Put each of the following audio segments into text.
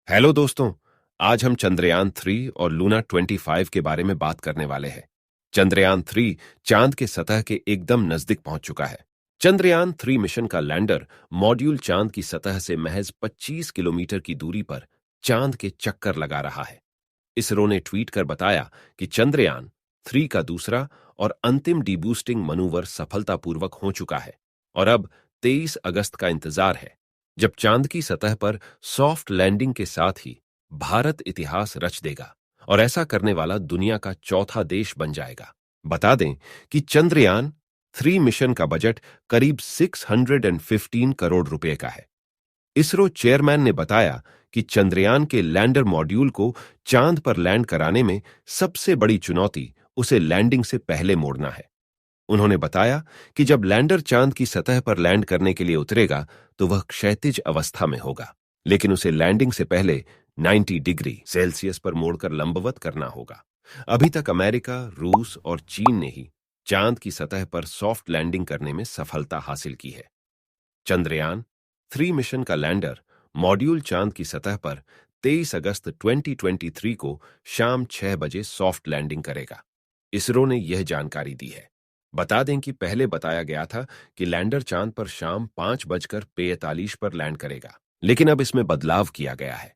Hello दोस्तों। आज हम चंद्रयान 3 और लूना 25 के बारे में बात करने वाले हैं। चंद्रयान 3 चांद के सतह के एकदम नजदीक पहुंच चुका है। चंद्रयान 3 मिशन का लैंडर मॉड्यूल चांद की सतह से महज 25 किलोमीटर की दूरी पर चांद के चक्कर लगा रहा है। इसरो ने ट्वीट कर बताया कि चंद्रयान 3 का दूसरा और अंतिम डीबूस्टिंग मनूवर सफलतापूर्वक हो चुका है और अब 23 अगस्त का इंतजार है, जब चांद की सतह पर सॉफ्ट लैंडिंग के साथ ही भारत इतिहास रच देगा और ऐसा करने वाला दुनिया का चौथा देश बन जाएगा। बता दें कि चंद्रयान 3 मिशन का बजट करीब 615 करोड़ रुपए का है। इसरो चेयरमैन ने बताया कि चंद्रयान के लैंडर मॉड्यूल को चांद पर लैंड कराने में सबसे बड़ी चुनौती उसे लैंडिंग से पहले मोड़ना है। उन्होंने बताया कि जब लैंडर चांद की सतह पर लैंड करने के लिए उतरेगा तो वह क्षैतिज अवस्था में होगा, लेकिन उसे लैंडिंग से पहले 90 डिग्री सेल्सियस पर मोड़कर लंबवत करना होगा। अभी तक अमेरिका, रूस और चीन ने ही चांद की सतह पर सॉफ्ट लैंडिंग करने में सफलता हासिल की है। चंद्रयान 3 मिशन का लैंडर मॉड्यूल चांद की सतह पर 23 अगस्त 2023 को शाम 6 बजे सॉफ्ट लैंडिंग करेगा। इसरो ने यह जानकारी दी है। बता दें कि पहले बताया गया था कि लैंडर चांद पर शाम 5:45 पर लैंड करेगा, लेकिन अब इसमें बदलाव किया गया है।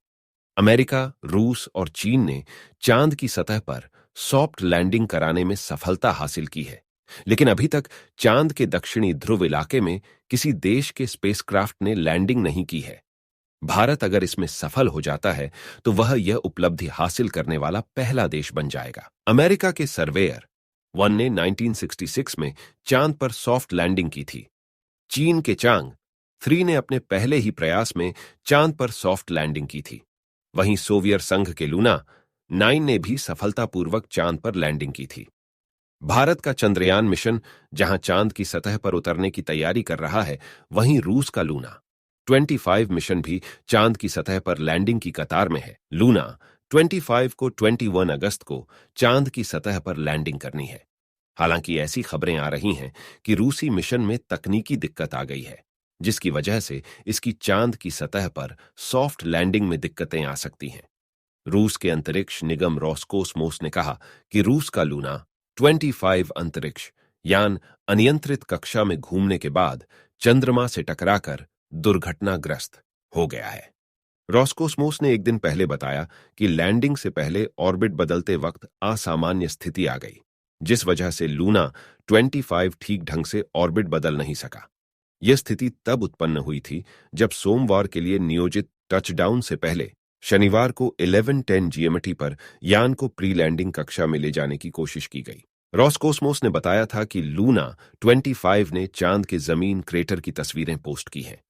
अमेरिका, रूस और चीन ने चांद की सतह पर सॉफ्ट लैंडिंग कराने में सफलता हासिल की है, लेकिन अभी तक चांद के दक्षिणी ध्रुव इलाके में किसी देश के स्पेसक्राफ्ट ने लैंडिंग नहीं की है। भारत अगर इसमें सफल हो जाता है तो वह यह उपलब्धि हासिल करने वाला पहला देश बन जाएगा। अमेरिका के सर्वेयर 1 ने 1966 में चांद पर सॉफ्ट लैंडिंग की थी। चीन के चांग 3 ने अपने पहले ही प्रयास में चांद पर सॉफ्ट लैंडिंग की थी। वहीं सोवियत संघ के लूना 9 ने भी सफलतापूर्वक चांद पर लैंडिंग की थी। भारत का चंद्रयान मिशन जहां चांद की सतह पर उतरने की तैयारी कर रहा है, वहीं रूस का लूना 25 मिशन भी चांद की सतह पर लैंडिंग की कतार में है। लूना 25 को 21 अगस्त को चांद की सतह पर लैंडिंग करनी है। हालांकि ऐसी खबरें आ रही हैं कि रूसी मिशन में तकनीकी दिक्कत आ गई है, जिसकी वजह से इसकी चांद की सतह पर सॉफ्ट लैंडिंग में दिक्कतें आ सकती हैं। रूस के अंतरिक्ष निगम रोस्कोसमोस ने कहा कि रूस का लूना 25 अंतरिक्ष यान अनियंत्रित कक्षा में घूमने के बाद चंद्रमा से टकराकर दुर्घटनाग्रस्त हो गया है। रोस्कोसमोस ने एक दिन पहले बताया कि लैंडिंग से पहले ऑर्बिट बदलते वक्त असामान्य स्थिति आ गई, जिस वजह से लूना 25 ठीक ढंग से ऑर्बिट बदल नहीं सका। यह स्थिति तब उत्पन्न हुई थी जब सोमवार के लिए नियोजित टचडाउन से पहले शनिवार को 11:10 जीएमटी पर यान को प्री लैंडिंग कक्षा में ले जाने की कोशिश की गई। रॉसकोसमोस ने बताया था कि लूना 25 ने चांद के जमीन क्रेटर की तस्वीरें पोस्ट की हैं।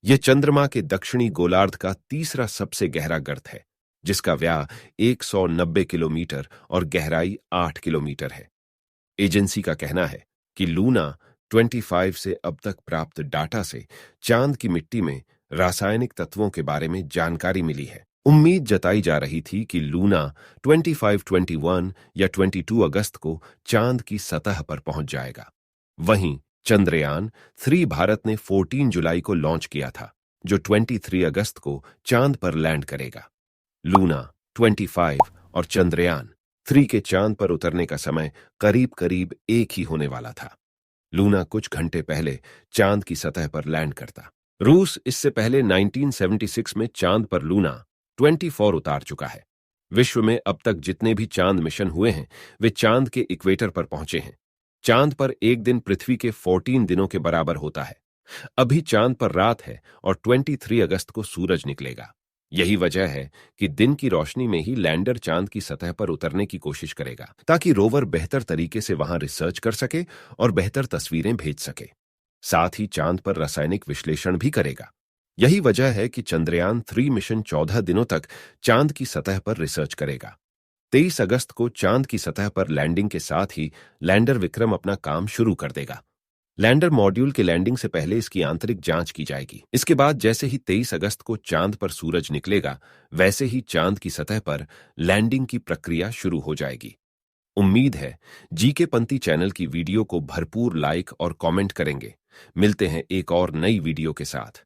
यह चंद्रमा के दक्षिणी गोलार्ध का तीसरा सबसे गहरा गर्त है, जिसका व्यास 190 किलोमीटर और गहराई 8 किलोमीटर है। एजेंसी का कहना है कि लूना 25 से अब तक प्राप्त डाटा से चांद की मिट्टी में रासायनिक तत्वों के बारे में जानकारी मिली है। उम्मीद जताई जा रही थी कि लूना 25, 21 या 22 अगस्त को चांद की सतह पर पहुंच जाएगा। वहीं चंद्रयान 3 भारत ने 14 जुलाई को लॉन्च किया था, जो 23 अगस्त को चांद पर लैंड करेगा। लूना 25 और चंद्रयान 3 के चांद पर उतरने का समय करीब करीब एक ही होने वाला था। लूना कुछ घंटे पहले चांद की सतह पर लैंड करता। रूस इससे पहले 1976 में चांद पर लूना 24 उतार चुका है। विश्व में अब तक जितने भी चांद मिशन हुए हैं, वे चांद के इक्वेटर पर पहुंचे हैं। चांद पर एक दिन पृथ्वी के 14 दिनों के बराबर होता है। अभी चांद पर रात है और 23 अगस्त को सूरज निकलेगा। यही वजह है कि दिन की रोशनी में ही लैंडर चांद की सतह पर उतरने की कोशिश करेगा, ताकि रोवर बेहतर तरीके से वहां रिसर्च कर सके और बेहतर तस्वीरें भेज सके। साथ ही चांद पर रासायनिक विश्लेषण भी करेगा। यही वजह है कि चंद्रयान 3 मिशन 14 दिनों तक चांद की सतह पर रिसर्च करेगा। 23 अगस्त को चांद की सतह पर लैंडिंग के साथ ही लैंडर विक्रम अपना काम शुरू कर देगा। लैंडर मॉड्यूल के लैंडिंग से पहले इसकी आंतरिक जांच की जाएगी। इसके बाद जैसे ही 23 अगस्त को चांद पर सूरज निकलेगा, वैसे ही चांद की सतह पर लैंडिंग की प्रक्रिया शुरू हो जाएगी। उम्मीद है जीके पंथी चैनल की वीडियो को भरपूर लाइक और कमेंट करेंगे। मिलते हैं एक और नई वीडियो के साथ।